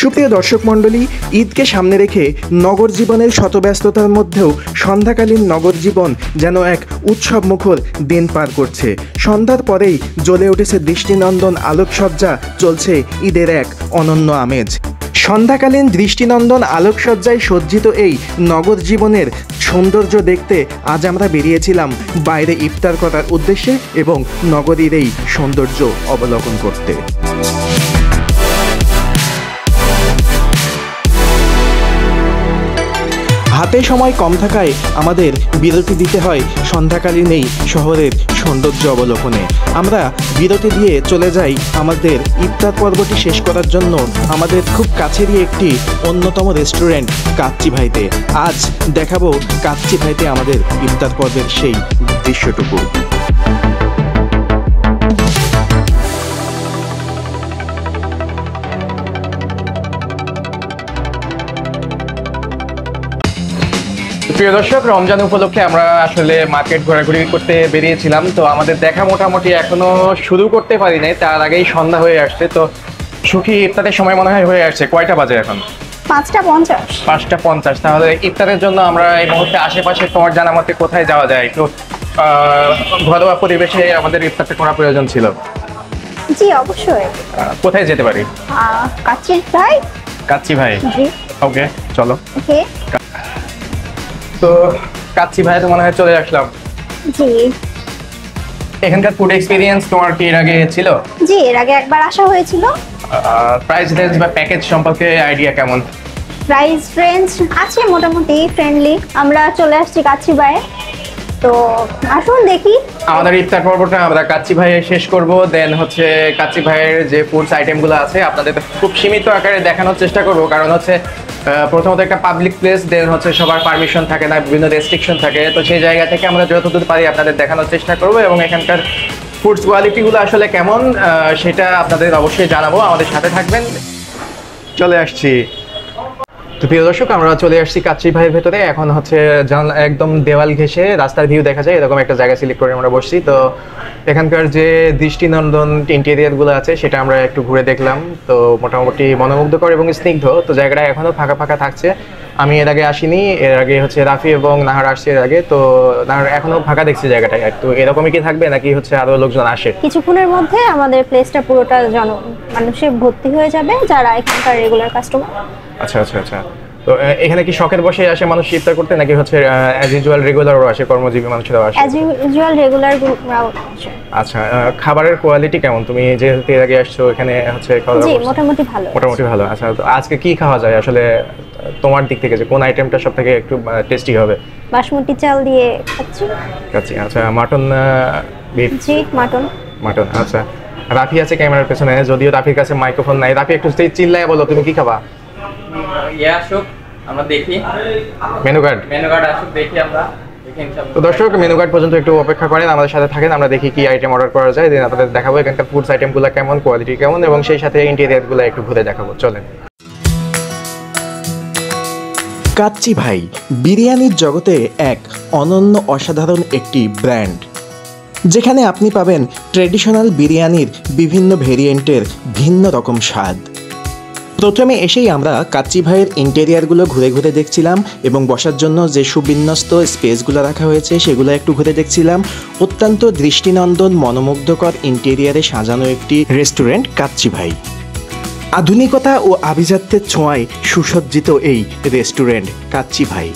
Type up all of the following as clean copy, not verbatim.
সুপ্রিয় দর্শক মণ্ডলী, ঈদকে সামনে রেখে নগর জীবনের শতব্যস্ততার মধ্যেও সন্ধ্যাকালীন নগর জীবন যেন এক উৎসবমুখর দিন পার করছে। সন্ধ্যার পরেই জ্বলে উঠেছে দৃষ্টিনন্দন আলোকসজ্জা, চলছে ঈদের এক অনন্য আমেজ। সন্ধ্যাকালীন দৃষ্টিনন্দন আলোকসজ্জায় সজ্জিত এই নগর জীবনের সৌন্দর্য দেখতে আজ আমরা বেরিয়েছিলাম বাইরে ইফতার করার উদ্দেশ্যে এবং নগরীর এই সৌন্দর্য অবলোকন করতে। হাতে সময় কম থাকায় আমাদের বিরতি দিতে হয় সন্ধ্যাকালীন এই শহরের সৌন্দর্য অবলোকনে। আমরা বিরতি দিয়ে চলে যাই আমাদের ইফতার পর্বটি শেষ করার জন্য আমাদের খুব কাছেরই একটি অন্যতম রেস্টুরেন্ট কাচ্চি ভাইতে। আজ দেখাবো কাচ্চি ভাইতে আমাদের ইফতার পর্বের সেই দৃশ্যটুকু। প্রিয় দর্শক, রমজান উপলক্ষে আমরা আসলে মার্কেট ঘোরাঘুরি করতে বেরিয়েছিলাম। তো আমাদের দেখা মোটামুটি এখনো শুরু করতে পারি নাই, তার আগেই সন্ধ্যা হয়ে আসছে। তো সুখী ইফতারের সময় মনে হয় হয়ে আসছে। কয়টা বাজে এখন? 5:50। 5:50। তাহলে ইফতারের জন্য আমরা এই মুহূর্তে আশেপাশে তোমার জানা মতে কোথায় যাওয়া যায়? একটু ঘরোয়া পরিবেশে আমাদের ইফতারটা করা প্রয়োজন ছিল। জি অবশ্যই। কোথায় যেতে পারি? কাচ্চি ভাই। কাচ্চি ভাই, জি ওকে চলো। ওকে, তো কাচ্চি ভাই তো মনে হয় চলে আসলাম। জি। এখানকার ফুড এক্সপিরিয়েন্স তোমার কি এর আগে ছিল? জি, এর আগে একবার আসা হয়েছিল। প্রাইস রেঞ্জ বা প্যাকেজ সম্পর্কে আইডিয়া কেমন? প্রাইস রেঞ্জ আছে মোটামুটি ফ্রেন্ডলি। আমরা চলে আসছি কাচ্চি ভাই, তো আসুন দেখি। আমাদের ইফতার পর্বটা আমরা কাচ্চি ভাইয়ে শেষ করব। দেন হচ্ছে কাচ্চি ভাইয়ের যে ফুডস আইটেমগুলো আছে আপনাদের খুব সীমিত আকারে দেখানোর চেষ্টা করব, কারণ হচ্ছে প্রথমত একটা পাবলিক প্লেস, দেন হচ্ছে সবার পারমিশন থাকে না, বিভিন্ন রেস্ট্রিকশন থাকে। তো সেই জায়গা থেকে আমরা যতদূর পারি আপনাদের দেখানোর চেষ্টা করব এবং এখানকার ফুডস কোয়ালিটিগুলো আসলে কেমন সেটা আপনাদের অবশ্যই জানাবো। আমাদের সাথে থাকবেন। চলে আসছি। তো প্রিয় দর্শক, আমরা চলে আসছি কাচ্চি ভাইয়ের ভেতরে। এখন হচ্ছে একদম দেওয়াল ঘেঁষে রাস্তার ভিউ দেখা যায় এরকম একটা জায়গা সিলেক্ট করে আমরা বসছি। তো এখানকার যে দৃষ্টিনন্দন ইন্টেরিয়ারগুলো আছে সেটা আমরা একটু ঘুরে দেখলাম। তো মোটামুটি মনোমুগ্ধকর এবং স্নিগ্ধ। তো জায়গাটা এখনও ফাঁকা ফাঁকা থাকছে। আমি এর আগে আসিনি, এর আগে হচ্ছে রাফি এবং নাহার আসছে এর আগে। তো নাহার এখনও ফাঁকা দেখছি জায়গাটা। তো এরকমই কি থাকবে নাকি হচ্ছে আরও লোকজন আসে? কিছুক্ষণের মধ্যে আমাদের প্লেসটা পুরোটা মানুষে ভর্তি হয়ে যাবে যারা এখানকার রেগুলার কাস্টমার। আচ্ছা আচ্ছা আচ্ছা। তো এখানে কি শখের বসে আসে মানুষ ইফতার করতে নাকি হচ্ছে অ্যাজ ইউজুয়াল রেগুলারও আসে, কর্মজীবী মানুষরাও আসে? অ্যাজ ইউজুয়াল রেগুলার গ্রুপরাও আসে। আচ্ছা, খাবারের কোয়ালিটি কেমন? তুমি যেহেতু এর আগে আসছো এখানে হচ্ছে জি মোটামুটি ভালো। মোটামুটি ভালো। আচ্ছা, তো আজকে কি খাওয়া যায় আসলে তোমার দিক থেকে, যে কোন আইটেমটা সবথেকে একটু টেস্টি হবে? বাসমতি চাল দিয়ে খাচ্ছি। আচ্ছা, মাটন বিফ? জি মাটন। আচ্ছা, রাফি আছে ক্যামেরার পেছনে, যদিও রাফির কাছে মাইক্রোফোন নাই। রাফি একটু চিল্লায় বলো তুমি কি খাবা? আসুক আমরা দেখি মেনু কার্ড আসুক দেখি আমরা। তো দর্শক, মেনু কার্ড পর্যন্ত একটু অপেক্ষা করেন, আমাদের সাথে থাকেন। আমরা দেখি কি আইটেম অর্ডার করা যায়, দেন আপনাদের দেখাবো এখানকার ফুডস আইটেমগুলো কেমন, কোয়ালিটি কেমন এবং সেই সাথে ইন্টেরিয়ারগুলো একটু ঘুরে দেখাবো। চলেন। কাচ্চি ভাই বিরিয়ানির জগতে এক অনন্য অসাধারণ একটি ব্র্যান্ড, যেখানে আপনি পাবেন ট্র্যাডিশনাল বিরিয়ানির বিভিন্ন ভেরিয়েন্টের ভিন্ন রকম স্বাদ। প্রথমে এসেই আমরা কাচ্চি ভাইয়ের ইন্টেরিয়ারগুলো ঘুরে ঘুরে দেখছিলাম এবং বসার জন্য যে সুবিন্যস্ত স্পেসগুলো রাখা হয়েছে সেগুলো একটু ঘুরে দেখছিলাম। অত্যন্ত দৃষ্টিনন্দন মনোমুগ্ধকর ইন্টেরিয়ারে সাজানো একটি রেস্টুরেন্ট কাচ্চি ভাই। আধুনিকতা ও আভিজাত্যের ছোঁয়ায় সুসজ্জিত এই রেস্টুরেন্ট কাচ্চি ভাই।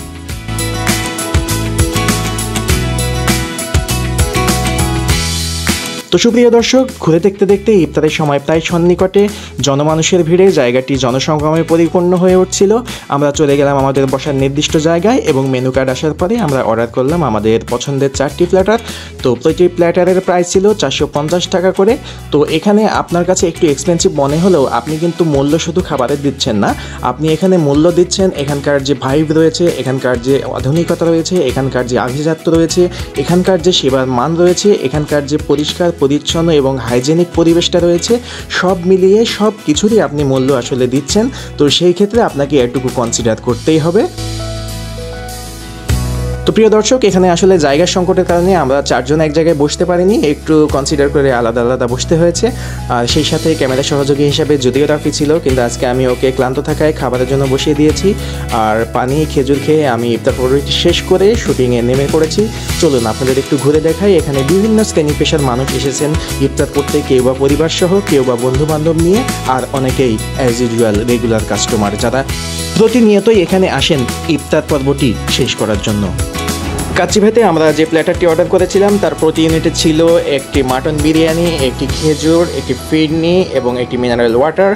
তো সুপ্রিয় দর্শক, ঘুরে দেখতে দেখতে ইফতারের সময় প্রায় সন্নিকটে জনমানুষের ভিড়ে জায়গাটি জনসংগমে পরিপূর্ণ হয়ে উঠছিল। আমরা চলে গেলাম আমাদের বসার নির্দিষ্ট জায়গায় এবং মেনু কার্ড আসার পরে আমরা অর্ডার করলাম আমাদের পছন্দের 4টি প্ল্যাটার। তো প্রতি প্ল্যাটারের প্রাইস ছিল 450 টাকা করে। তো এখানে আপনার কাছে একটু এক্সপেন্সিভ মনে হলেও আপনি কিন্তু মূল্য শুধু খাবারের দিচ্ছেন না, আপনি এখানে মূল্য দিচ্ছেন এখানকার যে ভাইব রয়েছে, এখানকার যে আধুনিকতা রয়েছে, এখানকার যে আভিজাত্য রয়েছে, এখানকার যে সেবার মান রয়েছে, এখানকার যে পরিষ্কার পরিচ্ছন্ন এবং হাইজেনিক পরিবেশটা রয়েছে, সব মিলিয়ে সব কিছুরই আপনি মূল্য আসলে দিচ্ছেন। তো সেই ক্ষেত্রে আপনাকে এটুকু কনসিডার করতেই হবে। তো প্রিয় দর্শক, এখানে আসলে জায়গার সংকটের কারণে আমরা চারজন এক জায়গায় বসতে পারিনি, একটু কনসিডার করে আলাদা আলাদা বসতে হয়েছে। আর সেই সাথে ক্যামেরা সহযোগী হিসাবে যদিও রাফি ছিল, কিন্তু আজকে আমি ওকে ক্লান্ত থাকায় খাবারের জন্য বসিয়ে দিয়েছি। আর পানি খেজুর খেয়ে আমি ইফতার পর্বটি শেষ করে শুটিংয়ে নেমে পড়েছি। চলুন আপনাদের একটু ঘুরে দেখাই। এখানে বিভিন্ন শ্রেণী পেশার মানুষ এসেছেন ইফতার করতে, কেউ বা পরিবার সহ, কেউ বা বন্ধু বান্ধব নিয়ে, আর অনেকেই অ্যাজ ইউজুয়াল রেগুলার কাস্টমার যারা প্রতিনিয়তই এখানে আসেন ইফতার পর্বটি শেষ করার জন্য। কাচ্চি ভাইতে আমরা যে প্ল্যাটারটি অর্ডার করেছিলাম তার প্রতি ইউনিটে ছিল একটি মাটন বিরিয়ানি, একটি খেজুর, একটি ফিরনি এবং একটি মিনারেল ওয়াটার,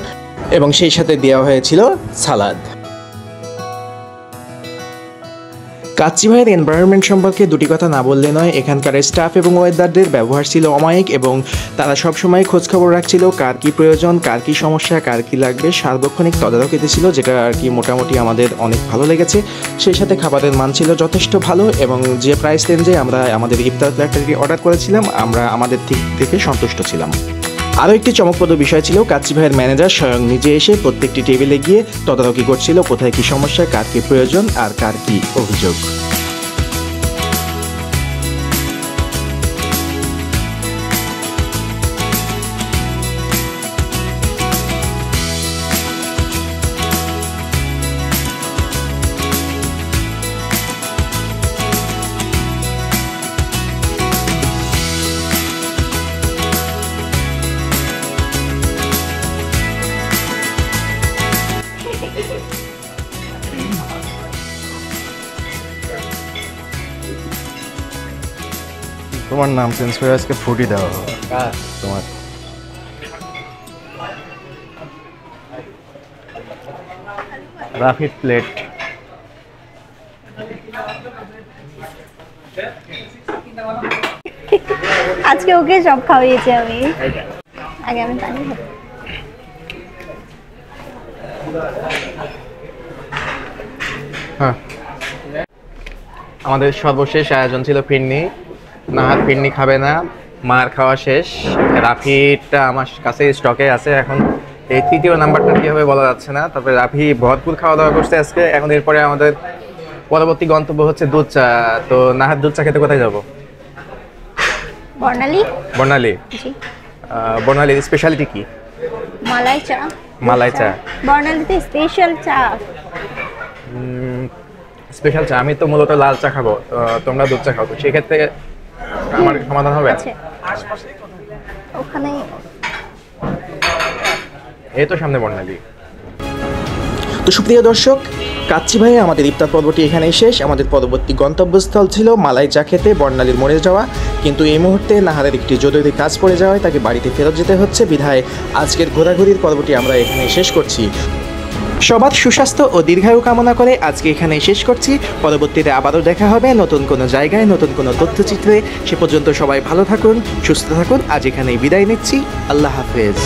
এবং সেই সাথে দেওয়া হয়েছিল সালাদ। কাচ্চি ভাইয়ের এনভায়রনমেন্ট সম্পর্কে দুটি কথা না বললে নয়। এখানকার স্টাফ এবং ওয়েদারদের ব্যবহার ছিল অমায়িক, এবং তারা সবসময় খোঁজখবর রাখছিল কার কী প্রয়োজন, কার কী সমস্যা, কার কী লাগবে, সার্বক্ষণিক তদারকিতে ছিল, যেটা আর কি মোটামুটি আমাদের অনেক ভালো লেগেছে। সেই সাথে খাবারের মান ছিল যথেষ্ট ভালো, এবং যে প্রাইস রেঞ্জে আমরা আমাদের ইফতার প্ল্যাটারটি অর্ডার করেছিলাম আমরা আমাদের দিক থেকে সন্তুষ্ট ছিলাম। আরও একটি চমকপ্রদ বিষয় ছিল, কাচ্চি ভাইয়ের ম্যানেজার স্বয়ং নিজে এসে প্রত্যেকটি টেবিলে গিয়ে তদারকি করছিল কোথায় কী সমস্যা, কার কী প্রয়োজন আর কার কী অভিযোগ। তোমার নাম চেঞ্জ করে আজকে ফুটি দেওয়া হবে তোমার। রাফি প্লেট। আজকে ওকে সব খাওয়িয়েছি আমি। আগে আমি পানি খাবো। হ্যাঁ, আমাদের সর্বশেষ আয়োজন ছিল ফিরনি। নাহার ফিরনি খাবে না, মার খাওয়া শেষ। রাফিটা আমার কাছে স্টকে আছে, এখন এই তৃতীয় নাম্বারটা কী হবে বলা যাচ্ছে না। তারপরে রাফি ভরপুর খাওয়া দাওয়া করছে আজকে। এখন এরপরে আমাদের পরবর্তী গন্তব্য হচ্ছে দুধ চা। তো নাহার দুধ চা খেতে কোথায় যাবো? বর্ণালী। বর্ণালী। জি। বর্ণালীর স্পেশালিটি কি? মালাই চা। মালাই চা। বর্ণালীতে স্পেশাল চা। স্পেশাল চা। আমি তো মূলত লাল চা খাবো, তোমরা দুধ চা খাও, তো সেক্ষেত্রে আমার সমাধান হবে? ওখানে এই তো সামনে বর্ণালী। তো সুপ্রিয় দর্শক, কাচ্চি ভাই আমাদের ইফতার পর্বটি এখানেই শেষ। আমাদের পরবর্তী গন্তব্যস্থল ছিল মালাই চা খেতে বর্ণালীর মোড়ে যাওয়া, কিন্তু এই মুহূর্তে নাহারের একটি জরুরি কাজ পড়ে যাওয়ায় তাকে বাড়িতে ফেরত যেতে হচ্ছে। বিধায় আজকের ঘোরাঘুরির পর্বটি আমরা এখানে শেষ করছি। সবার সুস্বাস্থ্য ও দীর্ঘায়ু কামনা করে আজকে এখানেই শেষ করছি। পরবর্তীতে আবারও দেখা হবে নতুন কোনো জায়গায়, নতুন কোনো তথ্যচিত্রে। সে পর্যন্ত সবাই ভালো থাকুন, সুস্থ থাকুন। আজ এখানেই বিদায় নিচ্ছি। আল্লাহ হাফেজ।